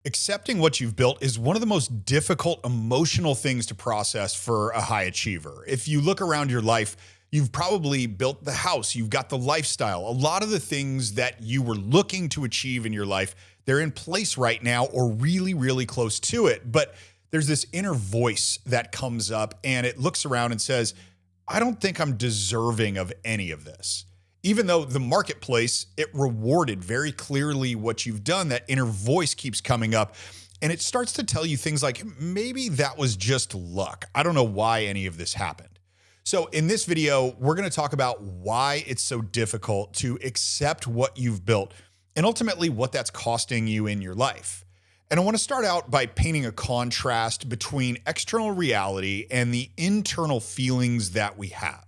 Accepting what you've built is one of the most difficult emotional things to process for a high achiever. If you look around your life, you've probably built the house, you've got the lifestyle. A lot of the things that you were looking to achieve in your life, they're in place right now or really, really close to it. But there's this inner voice that comes up and it looks around and says, I don't think I'm deserving of any of this. Even though the marketplace, it rewarded very clearly what you've done, that inner voice keeps coming up and it starts to tell you things like, maybe that was just luck. I don't know why any of this happened. So in this video, we're going to talk about why it's so difficult to accept what you've built and ultimately what that's costing you in your life. And I want to start out by painting a contrast between external reality and the internal feelings that we have.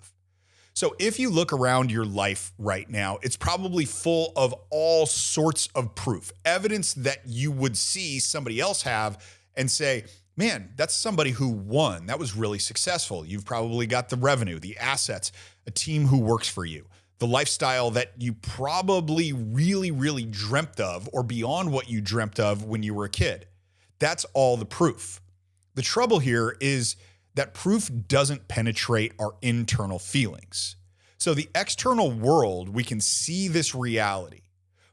So if you look around your life right now, it's probably full of all sorts of proof, evidence that you would see somebody else have and say, man, that's somebody who won. That was really successful. You've probably got the revenue, the assets, a team who works for you, the lifestyle that you probably really, really dreamt of or beyond what you dreamt of when you were a kid. That's all the proof. The trouble here is that proof doesn't penetrate our internal feelings. So the external world, we can see this reality,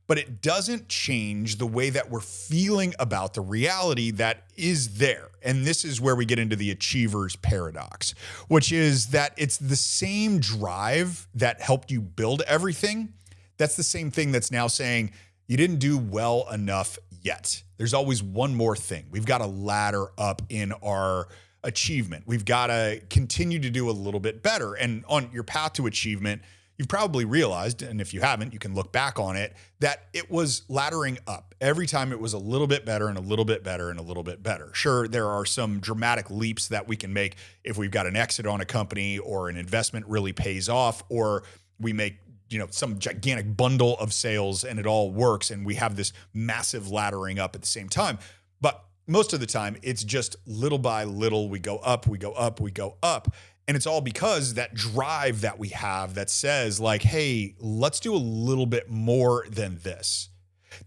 but it doesn't change the way that we're feeling about the reality that is there. And this is where we get into the achiever's paradox, which is that it's the same drive that helped you build everything. That's the same thing that's now saying you didn't do well enough yet. There's always one more thing. We've got to ladder up in our achievement. We've got to continue to do a little bit better. And on your path to achievement, you've probably realized, and if you haven't, you can look back on it, that it was laddering up. Every time it was a little bit better and a little bit better and a little bit better. Sure, there are some dramatic leaps that we can make if we've got an exit on a company or an investment really pays off, or we make some gigantic bundle of sales and it all works and we have this massive laddering up at the same time. But most of the time, it's just little by little, we go up, we go up, we go up. And it's all because that drive that we have that says like, hey, let's do a little bit more than this.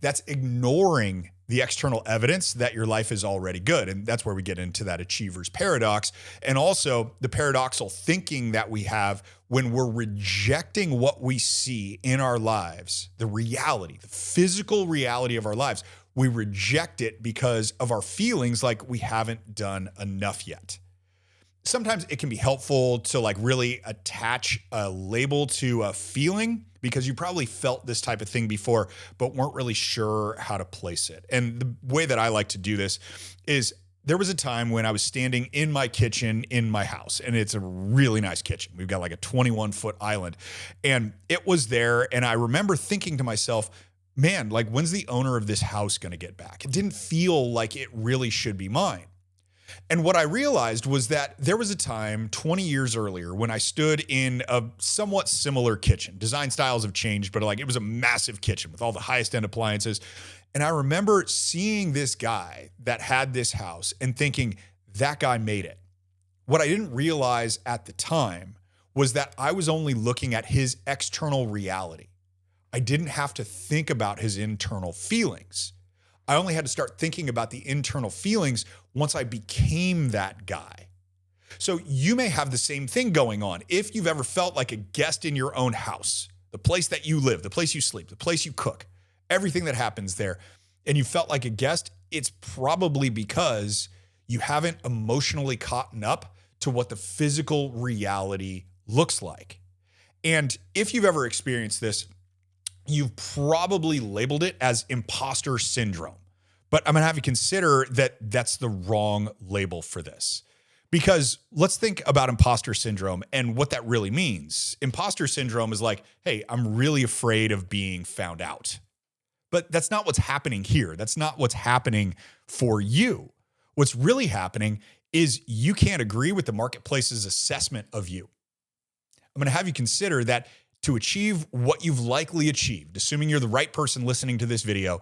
That's ignoring the external evidence that your life is already good. And that's where we get into that achiever's paradox. And also the paradoxical thinking that we have when we're rejecting what we see in our lives, the reality, the physical reality of our lives. We reject it because of our feelings like we haven't done enough yet. Sometimes it can be helpful to like really attach a label to a feeling because you probably felt this type of thing before, but weren't really sure how to place it. And the way that I like to do this is there was a time when I was standing in my kitchen in my house, and it's a really nice kitchen. We've got like a 21-foot island, and it was there. And I remember thinking to myself, man, like when's the owner of this house going to get back? It didn't feel like it really should be mine. And what I realized was that there was a time 20 years earlier when I stood in a somewhat similar kitchen. Design styles have changed, but like it was a massive kitchen with all the highest end appliances. And I remember seeing this guy that had this house and thinking that guy made it. What I didn't realize at the time was that I was only looking at his external reality. I didn't have to think about his internal feelings. I only had to start thinking about the internal feelings once I became that guy. So you may have the same thing going on. If you've ever felt like a guest in your own house, the place that you live, the place you sleep, the place you cook, everything that happens there, and you felt like a guest, it's probably because you haven't emotionally caught up to what the physical reality looks like. And if you've ever experienced this, you've probably labeled it as imposter syndrome. But I'm going to have you consider that that's the wrong label for this. Because let's think about imposter syndrome and what that really means. Imposter syndrome is like, hey, I'm really afraid of being found out. But that's not what's happening here. That's not what's happening for you. What's really happening is you can't agree with the marketplace's assessment of you. I'm going to have you consider that to achieve what you've likely achieved, assuming you're the right person listening to this video,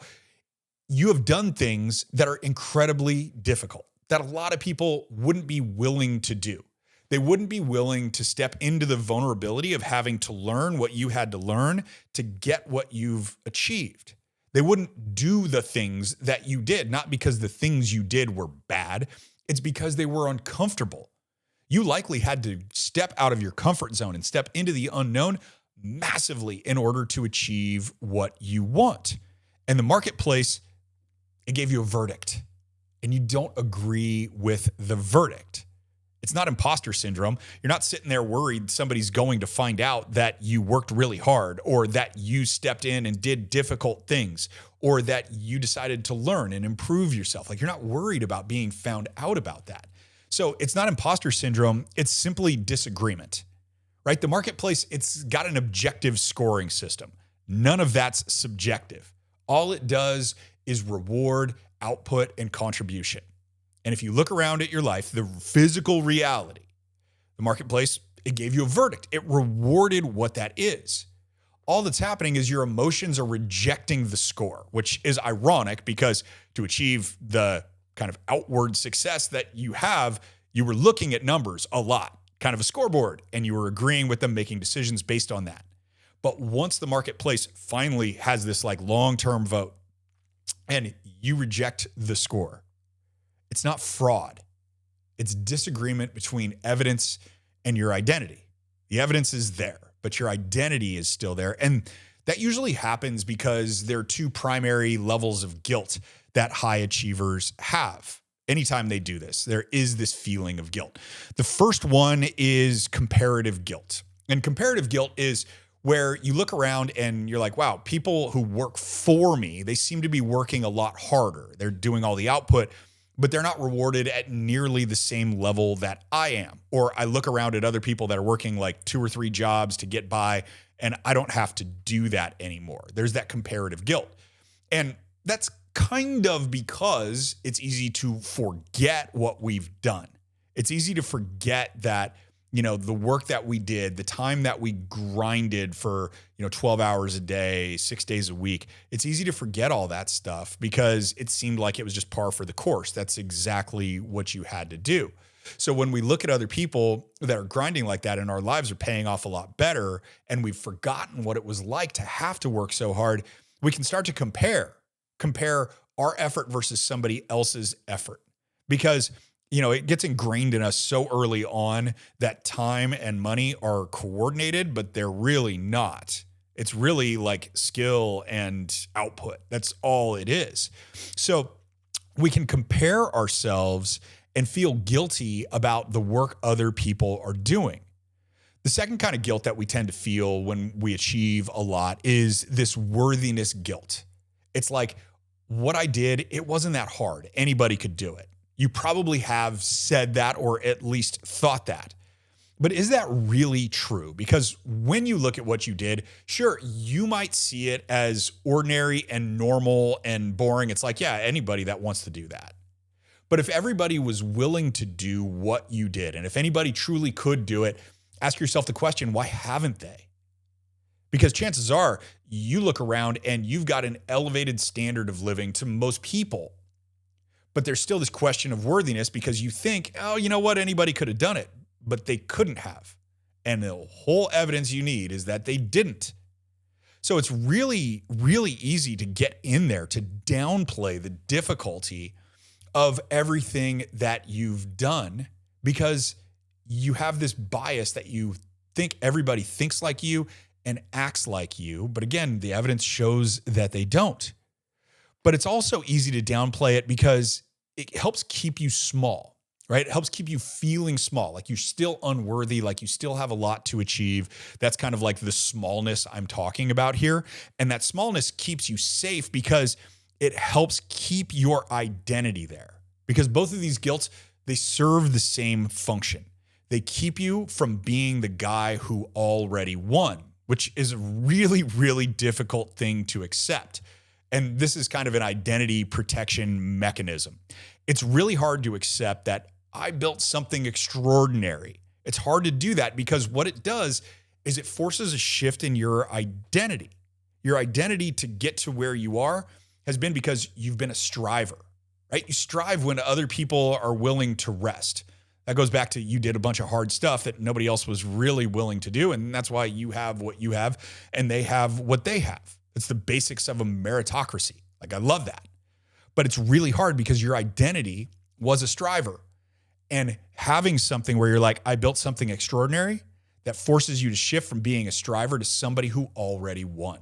you have done things that are incredibly difficult, that a lot of people wouldn't be willing to do. They wouldn't be willing to step into the vulnerability of having to learn what you had to learn to get what you've achieved. They wouldn't do the things that you did, not because the things you did were bad. It's because they were uncomfortable. You likely had to step out of your comfort zone and step into the unknown massively in order to achieve what you want. And the marketplace, it gave you a verdict, and you don't agree with the verdict. It's not imposter syndrome. You're not sitting there worried somebody's going to find out that you worked really hard, or that you stepped in and did difficult things, or that you decided to learn and improve yourself. Like, you're not worried about being found out about that. So it's not imposter syndrome. It's simply disagreement, right? The marketplace, it's got an objective scoring system. None of that's subjective. All it does is reward output and contribution. And if you look around at your life, the physical reality, the marketplace, it gave you a verdict. It rewarded what that is. All that's happening is your emotions are rejecting the score, which is ironic because to achieve the kind of outward success that you have, you were looking at numbers a lot, kind of a scoreboard, and you were agreeing with them, making decisions based on that. But once the marketplace finally has this like long-term vote and you reject the score, it's not fraud. It's disagreement between evidence and your identity. The evidence is there, but your identity is still there. And that usually happens because there are two primary levels of guilt that high achievers have. Anytime they do this, there is this feeling of guilt. The first one is comparative guilt. And comparative guilt is where you look around and you're like, wow, people who work for me, they seem to be working a lot harder. They're doing all the output, but they're not rewarded at nearly the same level that I am. Or I look around at other people that are working like 2 or 3 jobs to get by, and I don't have to do that anymore. There's that comparative guilt. And that's kind of because it's easy to forget what we've done. It's easy to forget that, you know, the work that we did, the time that we grinded for, 12 hours a day, 6 days a week. It's easy to forget all that stuff because it seemed like it was just par for the course. That's exactly what you had to do. So when we look at other people that are grinding like that and our lives are paying off a lot better, and we've forgotten what it was like to have to work so hard, we can start to compare our effort versus somebody else's effort. Because it gets ingrained in us so early on that time and money are coordinated, but they're really not. It's really like skill and output. That's all it is. So we can compare ourselves and feel guilty about the work other people are doing. The second kind of guilt that we tend to feel when we achieve a lot is this worthiness guilt. It's like, what I did, it wasn't that hard. Anybody could do it. You probably have said that, or at least thought that. But is that really true? Because when you look at what you did, sure, you might see it as ordinary and normal and boring. It's like, yeah, anybody that wants to do that. But if everybody was willing to do what you did, and if anybody truly could do it, ask yourself the question, why haven't they? Because chances are you look around and you've got an elevated standard of living to most people. But there's still this question of worthiness because you think, oh, you know what? Anybody could have done it, but they couldn't have. And the whole evidence you need is that they didn't. So it's really, really easy to get in there, to downplay the difficulty of everything that you've done because you have this bias that you think everybody thinks like you and acts like you. But again, the evidence shows that they don't. But it's also easy to downplay it because it helps keep you small, right? It helps keep you feeling small, like you're still unworthy, like you still have a lot to achieve. That's kind of like the smallness I'm talking about here. And that smallness keeps you safe because it helps keep your identity there. Because both of these guilts, they serve the same function. They keep you from being the guy who already won, which is a really, really difficult thing to accept. And this is kind of an identity protection mechanism. It's really hard to accept that I built something extraordinary. It's hard to do that because what it does is it forces a shift in your identity. Your identity to get to where you are has been because you've been a striver, right? You strive when other people are willing to rest. That goes back to you did a bunch of hard stuff that nobody else was really willing to do. And that's why you have what you have and they have what they have. It's the basics of a meritocracy. Like, I love that. But it's really hard because your identity was a striver. And having something where you're like, I built something extraordinary, that forces you to shift from being a striver to somebody who already won.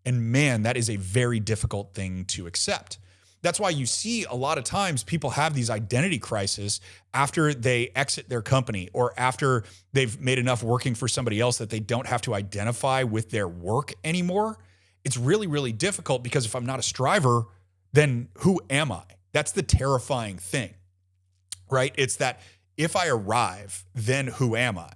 And man, that is a very difficult thing to accept. That's why you see a lot of times people have these identity crises after they exit their company or after they've made enough working for somebody else that they don't have to identify with their work anymore. It's really, really difficult because if I'm not a striver, then who am I? That's the terrifying thing, right? It's that if I arrive, then who am I?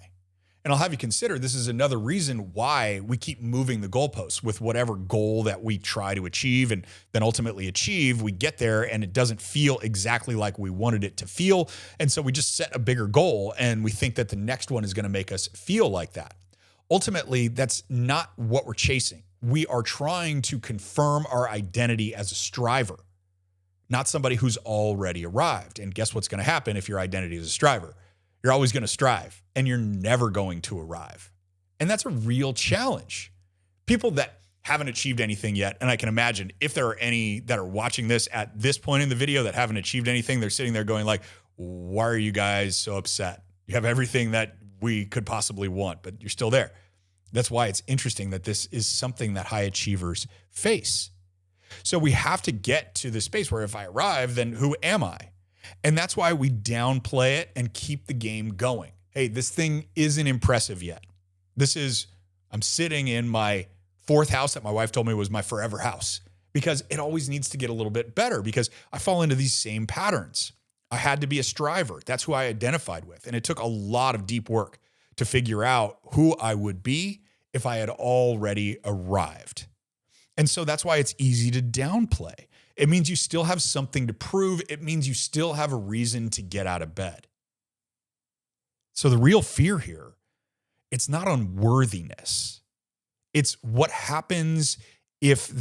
And I'll have you consider this is another reason why we keep moving the goalposts with whatever goal that we try to achieve and then ultimately achieve. We get there and it doesn't feel exactly like we wanted it to feel. And so we just set a bigger goal and we think that the next one is going to make us feel like that. Ultimately, that's not what we're chasing. We are trying to confirm our identity as a striver, not somebody who's already arrived. And guess what's going to happen if your identity is a striver? You're always going to strive and you're never going to arrive. And that's a real challenge. People that haven't achieved anything yet, and I can imagine if there are any that are watching this at this point in the video that haven't achieved anything, they're sitting there going like, why are you guys so upset? You have everything that we could possibly want, but you're still there. That's why it's interesting that this is something that high achievers face. So we have to get to the space where if I arrive, then who am I? And that's why we downplay it and keep the game going. Hey, this thing isn't impressive yet. I'm sitting in my fourth house that my wife told me was my forever house because it always needs to get a little bit better because I fall into these same patterns. I had to be a striver. That's who I identified with. And it took a lot of deep work to figure out who I would be if I had already arrived. And so that's why it's easy to downplay. It means you still have something to prove. It means you still have a reason to get out of bed. So the real fear here, it's not unworthiness. It's what happens if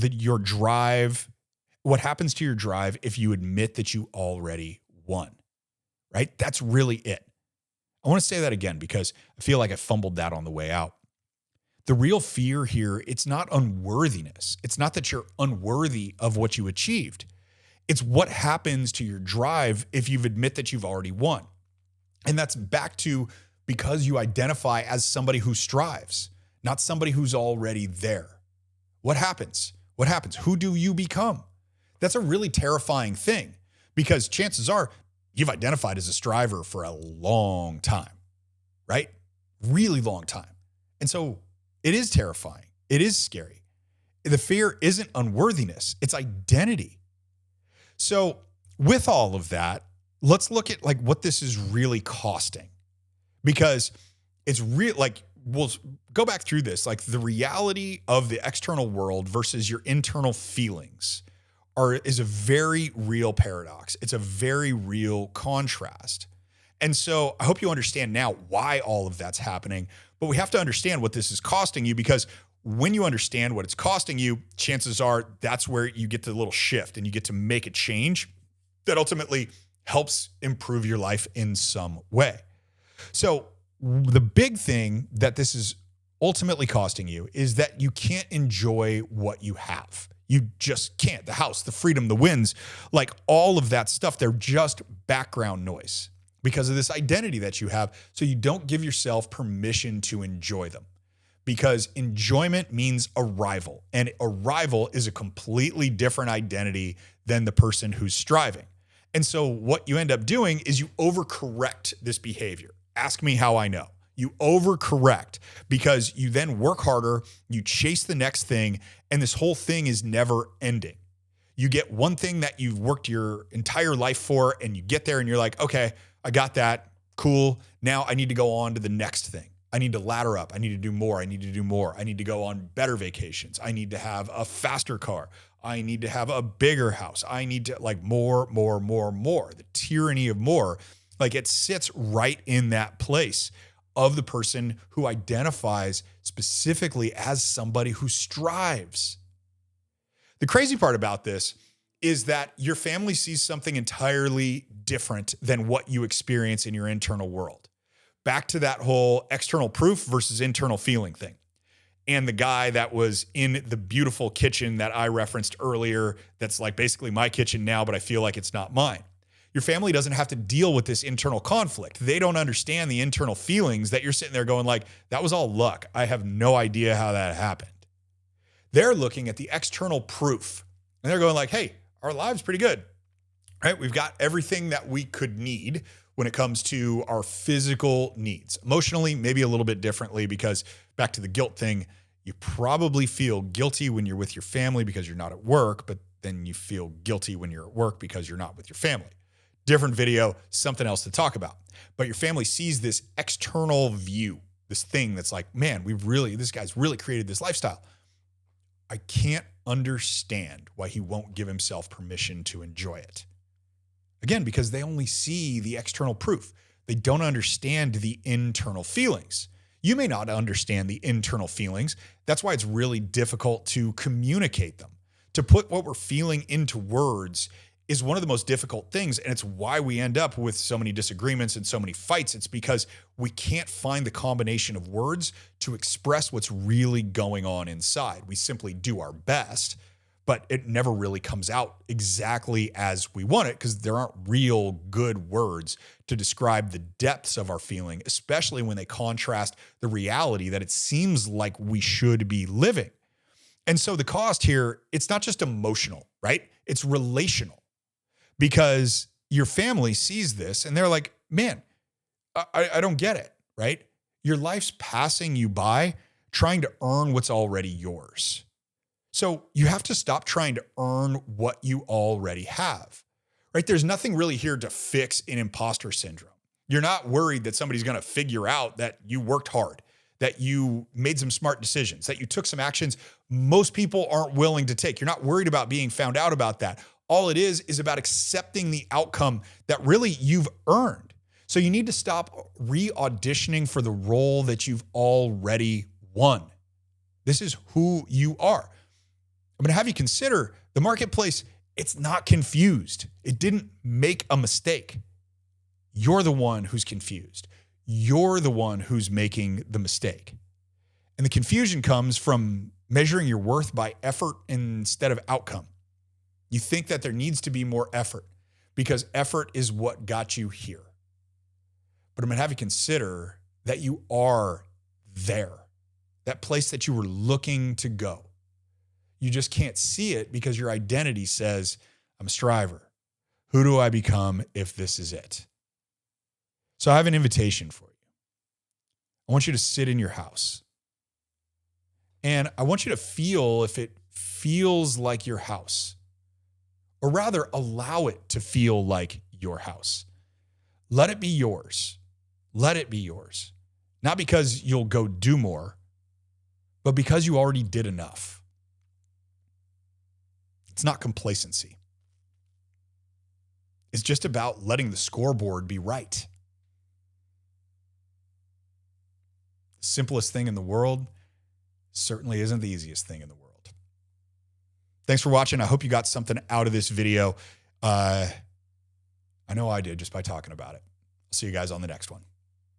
what happens to your drive if you admit that you already won, right? That's really it. I want to say that again because I feel like I fumbled that on the way out. The real fear here, it's not unworthiness. It's not that you're unworthy of what you achieved. It's what happens to your drive if you admit that you've already won. And that's back to because you identify as somebody who strives, not somebody who's already there. What happens? What happens? Who do you become? That's a really terrifying thing because chances are you've identified as a striver for a long time, right? Really long time. And so it is terrifying. It is scary. The fear isn't unworthiness. It's identity. So with all of that, let's look at like what this is really costing because it's real. Like we'll go back through this, like the reality of the external world versus your internal feelings is a very real paradox. It's a very real contrast. And so I hope you understand now why all of that's happening, but we have to understand what this is costing you because when you understand what it's costing you, chances are that's where you get the little shift and you get to make a change that ultimately helps improve your life in some way. So the big thing that this is ultimately costing you is that you can't enjoy what you have. You just can't. The house, the freedom, the wins, like all of that stuff, they're just background noise because of this identity that you have. So you don't give yourself permission to enjoy them because enjoyment means arrival, and arrival is a completely different identity than the person who's striving. And so what you end up doing is you overcorrect this behavior. Ask me how I know. You overcorrect because you then work harder, you chase the next thing, and this whole thing is never ending. You get one thing that you've worked your entire life for, and you get there and you're like, okay, I got that. Cool. Now I need to go on to the next thing. I need to ladder up. I need to do more. I need to do more. I need to go on better vacations. I need to have a faster car. I need to have a bigger house. I need to like more. The tyranny of more, like it sits right in that place of the person who identifies specifically as somebody who strives. The crazy part about this is that your family sees something entirely different than what you experience in your internal world. Back to that whole external proof versus internal feeling thing. and the guy that was in the beautiful kitchen that I referenced earlier, that's like basically my kitchen now, but I feel like it's not mine. Your family doesn't have to deal with this internal conflict. They don't understand the internal feelings that you're sitting there going like, that was all luck. I have no idea how that happened. They're looking at the external proof and they're going like, hey, our lives pretty good, right? We've got everything that we could need when it comes to our physical needs. Emotionally, maybe a little bit differently, because back to the guilt thing, you probably feel guilty when you're with your family because you're not at work, but then you feel guilty when you're at work because you're not with your family. Different video, something else to talk about. But your family sees this external view, this thing that's like, man, this guy's really created this lifestyle. I can't understand why he won't give himself permission to enjoy it. Again, because they only see the external proof. They don't understand the internal feelings. You may not understand the internal feelings. That's why it's really difficult to communicate them. To put what we're feeling into words is one of the most difficult things, and it's why we end up with so many disagreements and so many fights. It's because we can't find the combination of words to express what's really going on inside. We simply do our best, but it never really comes out exactly as we want it because there aren't real good words to describe the depths of our feeling, especially when they contrast the reality that it seems like we should be living. And so the cost here, it's not just emotional, right? It's relational, because your family sees this and they're like, man, I don't get it, right? Your life's passing you by trying to earn what's already yours. So you have to stop trying to earn what you already have, right? There's nothing really here to fix an imposter syndrome. You're not worried that somebody's going to figure out that you worked hard, that you made some smart decisions, that you took some actions most people aren't willing to take. You're not worried about being found out about that. All it is about accepting the outcome that really you've earned. So you need to stop re-auditioning for the role that you've already won. This is who you are. I'm going to have you consider the marketplace. It's not confused. It didn't make a mistake. You're the one who's confused. You're the one who's making the mistake. And the confusion comes from measuring your worth by effort instead of outcome. You think that there needs to be more effort because effort is what got you here. But I'm going to have you consider that you are there, that place that you were looking to go. You just can't see it because your identity says, I'm a striver. Who do I become if this is it? So I have an invitation for you. I want you to sit in your house. And I want you to feel if it feels like your house, or rather allow it to feel like your house. Let it be yours. Let it be yours. Not because you'll go do more, but because you already did enough. It's not complacency. It's just about letting the scoreboard be right. The simplest thing in the world certainly isn't the easiest thing in the world. Thanks for watching. I hope you got something out of this video. I know I did just by talking about it. I'll see you guys on the next one.